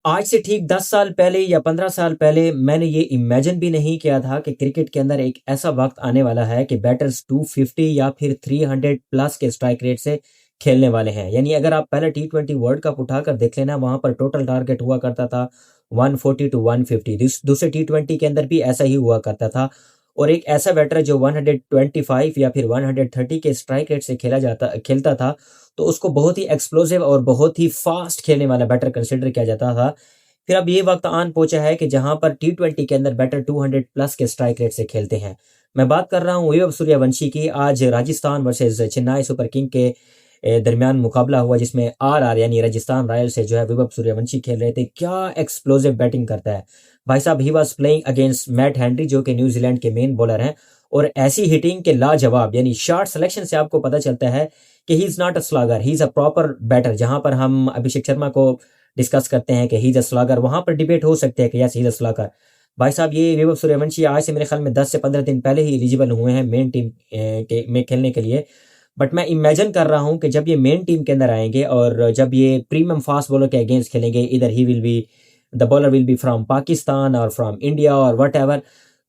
आज से ठीक 10 साल पहले या 15 साल पहले मैंने ये इमेजिन भी नहीं किया था कि क्रिकेट के अंदर एक ऐसा वक्त आने वाला है कि बैटर्स 250 या फिर 300 प्लस के स्ट्राइक रेट से खेलने वाले हैं। यानी अगर आप पहले टी20 वर्ल्ड कप उठाकर देख लेना, वहां पर टोटल टारगेट हुआ करता था 140 टू 150। दूसरे टी20 के अंदर भी ऐसा ही हुआ करता था। और एक ऐसा बैटर जो 125 या फिर 130 के स्ट्राइक रेट से खेलता था, तो उसको बहुत ही एक्सप्लोसिव और बहुत ही फास्ट खेलने वाला बैटर कंसिडर किया जाता था। फिर अब ये वक्त आन पहुंचा है कि जहां पर टी20 के अंदर बैटर 200 प्लस के स्ट्राइक रेट से खेलते हैं। मैं बात कर रहा हूं वैभव सूर्यवंशी की। आज Rajasthan versus Chennai super king के दरमियान मुकाबला हुआ, जिसमें आर यानी राजस्थान रॉयल्स से जो है वैभव सूर्यवंशी खेल रहे थे। क्या एक्सप्लोसिव बैटिंग करता है भाई साहब। He was playing against Matt Henry, जो कि न्यूजीलैंड के मेन बॉलर हैं। और ऐसी हिटिंग के लाजवाब, यानी शॉट सिलेक्शन से आपको पता चलता है कि he is not a slogger, he is a proper batter. जहां पर हम अभिषेक शर्मा को डिस्कस करते हैं कि ही इज अ स्लॉगर, वहां पर डिबेट हो सकते हैं कि yes he is a slogger. भाई साहब ये वैभव सूर्यवंशी आज से मेरे ख्याल में 10 से 15 दिन पहले ही एलिजिबल हुए हैं मेन टीम के में खेलने के लिए। बट मैं इमेजिन कर रहा हूं कि जब ये मेन टीम के अंदर आएंगे और जब ये प्रीमियम फास्ट बॉलर के अगेंस्ट खेलेंगे, either he will be the bowler will be from Pakistan और फ्रॉम इंडिया और वट एवर,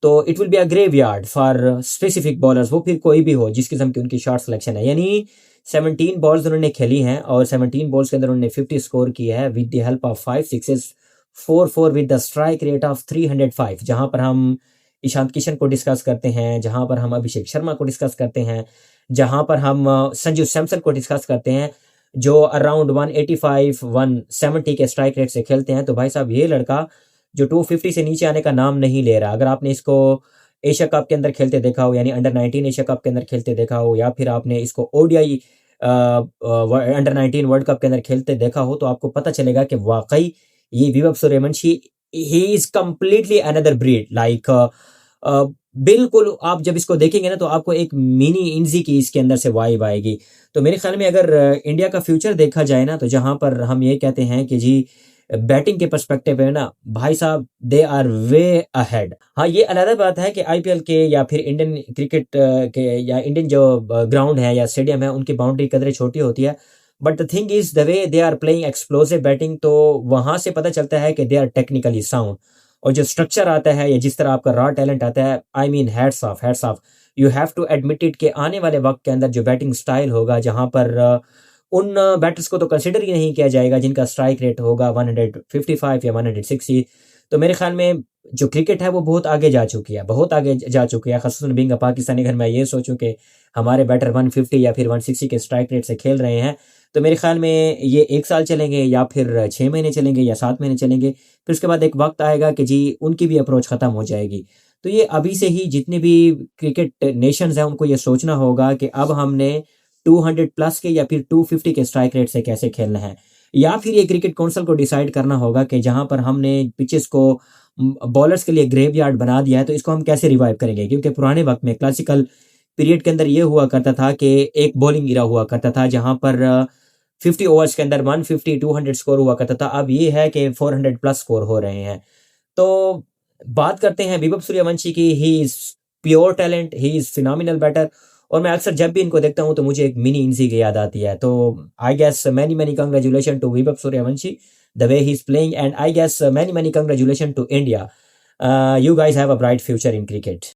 तो it will be a graveyard for specific bowlers. वो फिर कोई भी हो जिस किस्म की उनकी शॉट सिलेक्शन है। यानी 17 बॉल्स उन्होंने खेली हैं और 17 बॉल्स के अंदर उन्होंने 50 स्कोर किया है with the help of 5 sixes, 4 with the strike rate of 305। जहां पर हम ईशांत किशन को डिस्कस करते हैं, जहां पर हम अभिषेक शर्मा को डिस्कस करते हैं, जहां पर हम संजू सैमसन को डिस्कस करते हैं, जो अराउंड 185 170 के स्ट्राइक रेट से खेलते हैं। तो भाई साहब ये लड़का जो 250 से नीचे आने का नाम नहीं ले रहा। अगर आपने इसको एशिया कप के अंदर खेलते देखा हो, यानी अंडर 19 एशिया कप के अंदर खेलते देखा हो, या फिर आपने इसको ओडीआई अंडर 19 वर्ल्ड कप के अंदर खेलते देखा हो, तो आपको पता चलेगा कि वाकई ये Vaibhav Suryavanshi he is completely another breed. Like बिल्कुल आप जब इसको देखेंगे ना, तो आपको एक मिनी इंजी की इसके अंदर से वाइब आएगी। तो मेरे ख्याल में अगर इंडिया का फ्यूचर देखा जाए ना, तो जहां पर हम ये कहते हैं कि जी बैटिंग के पर्सपेक्टिव है ना, भाई साहब दे आर वे अहेड। हाँ, ये अलग बात है कि आईपीएल के या फिर इंडियन क्रिकेट के या इंडियन जो ग्राउंड है या स्टेडियम है, उनकी बाउंड्री कदरे छोटी होती है। But the thing is the way they are playing explosive batting, तो वहां से पता चलता है कि दे आर टेक्निकली साउंड। और जो स्ट्रक्चर आता है या जिस तरह आपका रॉ टैलेंट आता है, I mean hats off, hats off. You have to admit it कि आने वाले वक्त के अंदर जो बैटिंग स्टाइल होगा, जहां पर उन बैटर्स को तो कंसिडर ही नहीं किया जाएगा जिनका स्ट्राइक रेट होगा 155 या 160। तो मेरे ख्याल में जो क्रिकेट है वो बहुत आगे जा चुकी है, बहुत आगे जा चुकी है। खासतौर बीइंग अ पाकिस्तानी, अगर मैं ये सोचूं कि हमारे बैटर 150 या फिर 160 के स्ट्राइक रेट से खेल रहे हैं, तो मेरे ख्याल में ये 1 साल चलेंगे या फिर 6 महीने चलेंगे या 7 महीने चलेंगे। फिर उसके बाद एक वक्त आएगा कि जी उनकी भी अप्रोच खत्म हो जाएगी। तो ये अभी से ही जितने भी क्रिकेट नेशंस हैं उनको ये सोचना होगा कि अब हमने 200 प्लस के या फिर 250 के स्ट्राइक रेट से कैसे खेलना है। या फिर ये क्रिकेट काउंसिल को डिसाइड करना होगा कि जहां पर हमने पिचेस को बॉलर्स के लिए ग्रेवयार्ड बना दिया है, तो इसको हम कैसे रिवाइव करेंगे। क्योंकि पुराने वक्त में क्लासिकल पीरियड के अंदर ये हुआ करता था कि एक बॉलिंग इरा हुआ करता था, जहां पर 50 ओवर्स के अंदर 150 200 स्कोर हुआ करता था। अब ये है कि 400 प्लस स्कोर हो रहे हैं। तो बात करते हैं वैभव सूर्यवंशी की। He is pure talent, he is phenomenal batter. और मैं अक्सर जब भी इनको देखता हूं तो मुझे एक मिनी इंसी की याद आती है। तो I guess many many congratulation to Vaibhav Suryavanshi the way he is playing, and I guess many many congratulation to India. You guys have a bright future in cricket.